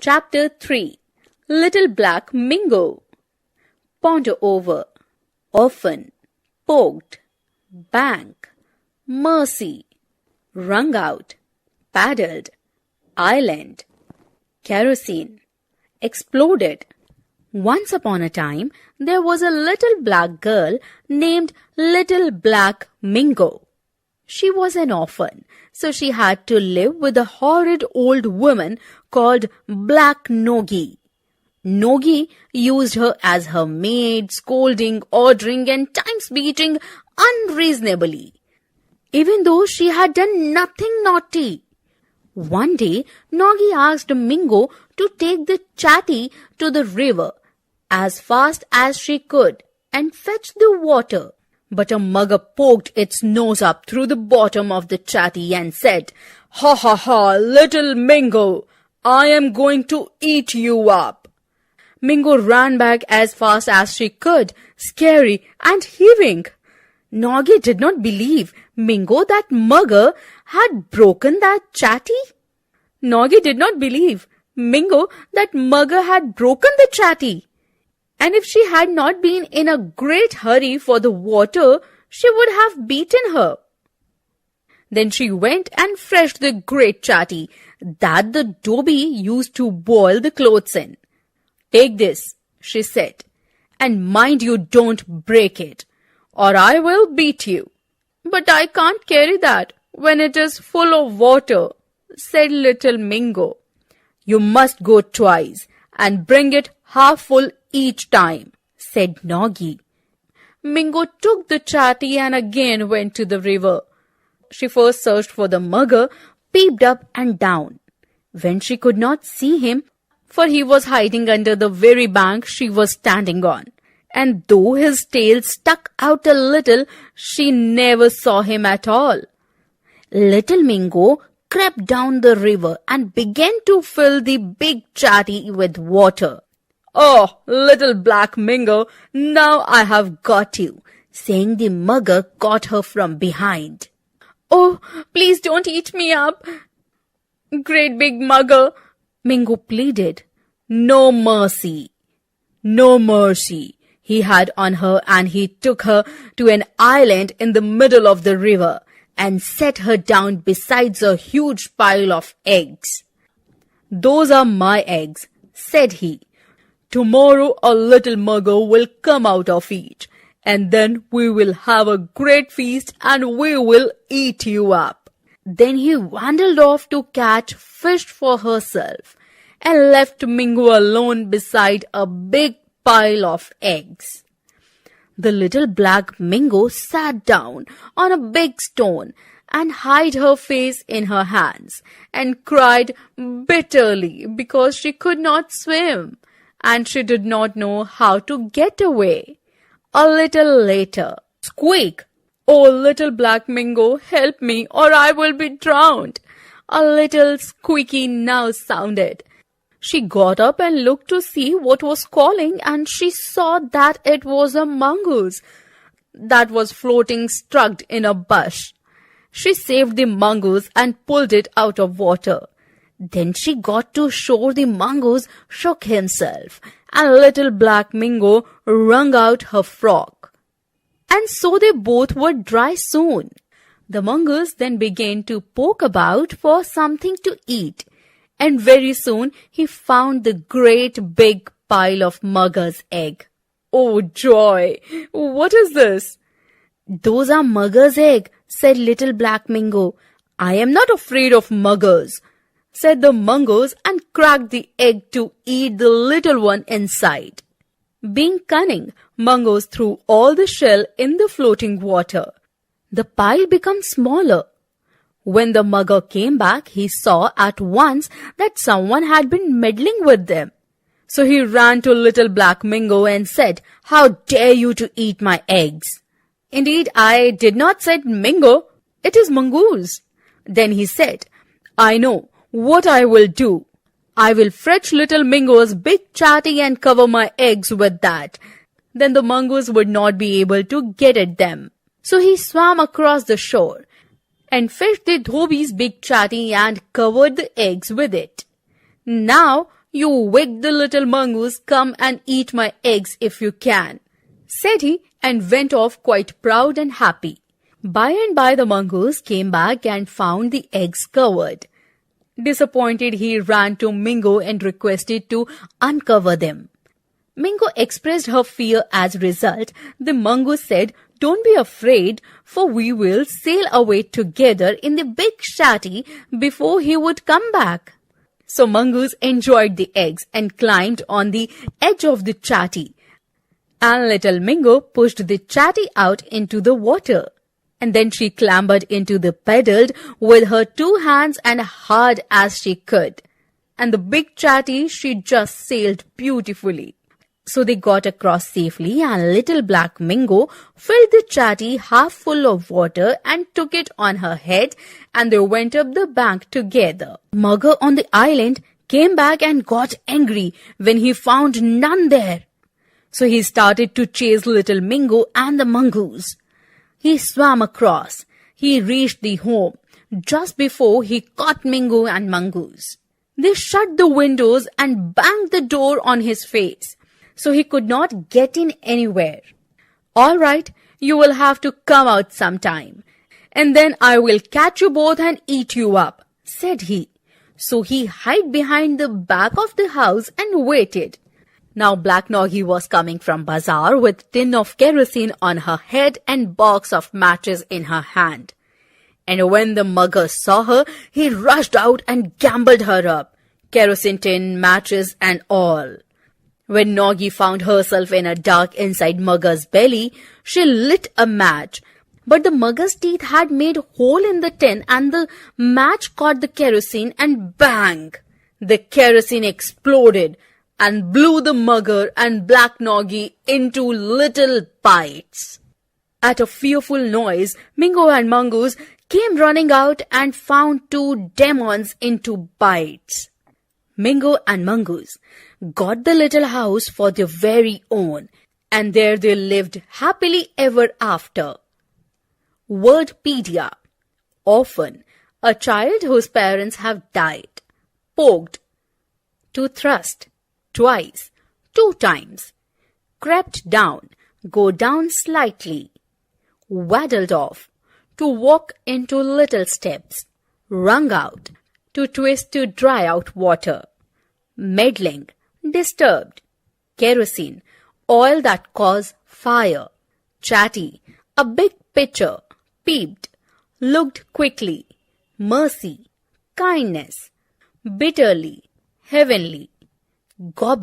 Chapter 3. Little Black Mingo. Ponder over, often, poked, bank, mercy, wrung out, paddled, island, kerosene, exploded. Once upon a time, there was a little black girl named Little Black Mingo. She was an orphan, so she had to live with a horrid old woman called Black Nogi. Nogi used her as her maid, scolding, ordering, and times beating unreasonably, even though she had done nothing naughty. One day, Nogi asked Mingo to take the chatty to the river as fast as she could and fetch the water. But a mugger poked its nose up through the bottom of the chatty and said, "Ha ha ha, little Mingo, I am going to eat you up." Mingo ran back as fast as she could, scary and heaving. Nogi did not believe Mingo that mugger had broken that chatty. Nogi did not believe Mingo that mugger had broken the chatty. And if she had not been in a great hurry for the water, she would have beaten her. Then she went and fetched the great chatty that the dhobi used to boil the clothes in. "Take this," she said, "and mind you don't break it, or I will beat you." "But I can't carry that when it is full of water," said little Mingo. "You must go twice and bring it half full each time," said Nogi. Mingo took the chatty and again went to the river. She first searched for the mugger, peeped up and down. When she could not see him, for he was hiding under the very bank she was standing on, and though his tail stuck out a little, she never saw him at all. Little Mingo crept down the river and began to fill the big chatty with water. "Oh, little Black Mingo, now I have got you," saying the mugger caught her from behind. "Oh, please don't eat me up, great big mugger," Mingo pleaded. No mercy, no mercy, he had on her, and he took her to an island in the middle of the river and set her down beside a huge pile of eggs. "Those are my eggs," said he. "Tomorrow a little mugger will come out of each, and then we will have a great feast and we will eat you up." Then he wandered off to catch fish for herself and left Mingo alone beside a big pile of eggs. The little black Mingo sat down on a big stone and hid her face in her hands and cried bitterly because she could not swim and she did not know how to get away. A little later, "Squeak! Oh, little black Mingo, help me or I will be drowned." A little squeaky now sounded. She got up and looked to see what was calling, and she saw that it was a mongoose that was floating stuck in a bush. She saved the mongoose and pulled it out of water. Then she got to shore. The mongoose shook himself, and little black Mingo wrung out her frock. And so they both were dry soon. The mongoose then began to poke about for something to eat, and very soon he found the great big pile of mugger's egg. "Oh, joy! What is this?" "Those are mugger's egg," said little black Mingo. "I am not afraid of muggers," said the mongoose, and cracked the egg to eat the little one inside. Being cunning, mongoose threw all the shell in the floating water. The pile became smaller. When the mugger came back, he saw at once that someone had been meddling with them. So he ran to little black Mingo and said, "How dare you to eat my eggs?" "Indeed, I did not," said Mingo. "It is mongoose." Then he said, "I know what I will do. I will fetch little Mingo's big chatty and cover my eggs with that. Then the mongoose would not be able to get at them." So he swam across the shore and fished the dhobi's big chatty and covered the eggs with it. "Now "You wicked little mongoose, come and eat my eggs if you can," said he, and went off quite proud and happy. By and by the mongoose came back and found the eggs covered. Disappointed, he ran to Mingo and requested to uncover them. Mingo expressed her fear. As a result, the mongoose said, "Don't be afraid, for we will sail away together in the big chatty before he would come back." So mongoose enjoyed the eggs and climbed on the edge of the chatty. And little Mingo pushed the chatty out into the water. And then she clambered into the paddle with her 2 hands and hard as she could. And the big chatty, she just sailed beautifully. So they got across safely, and little black Mingo filled the chatty half full of water and took it on her head, and they went up the bank together. Mugger on the island came back and got angry when he found none there. So he started to chase little Mingo and the mongoose. He swam across. He reached the home just before he caught Mingo and mongoose. They shut the windows and banged the door on his face, so he could not get in anywhere. "All right, you will have to come out sometime, and then I will catch you both and eat you up," said he. So he hid behind the back of the house and waited. Now Black Noggy was coming from bazaar with tin of kerosene on her head and box of matches in her hand. And when the mugger saw her, he rushed out and gambled her up, kerosene tin, matches and all. When Noggy found herself in a dark inside Mugger's belly, she lit a match. But the mugger's teeth had made a hole in the tin, and the match caught the kerosene, and bang! The kerosene exploded and blew the mugger and Black Noggy into little bites. At a fearful noise, Mingo and Mongoose came running out and found 2 demons into bites. Mingo and Mongoose got the little house for their very own, and there they lived happily ever after. Wordpedia. Often, a child whose parents have died. Poked. To thrust. Twice. 2 times. Crept down. Go down slightly. Waddled off. To walk into little steps. Wrung out. To twist to dry out water. Meddling. Disturbed. Kerosene. Oil that cause fire. Chatty. A big pitcher. Peeped. Looked quickly. Mercy. Kindness. Bitterly. Heavenly. Gobble.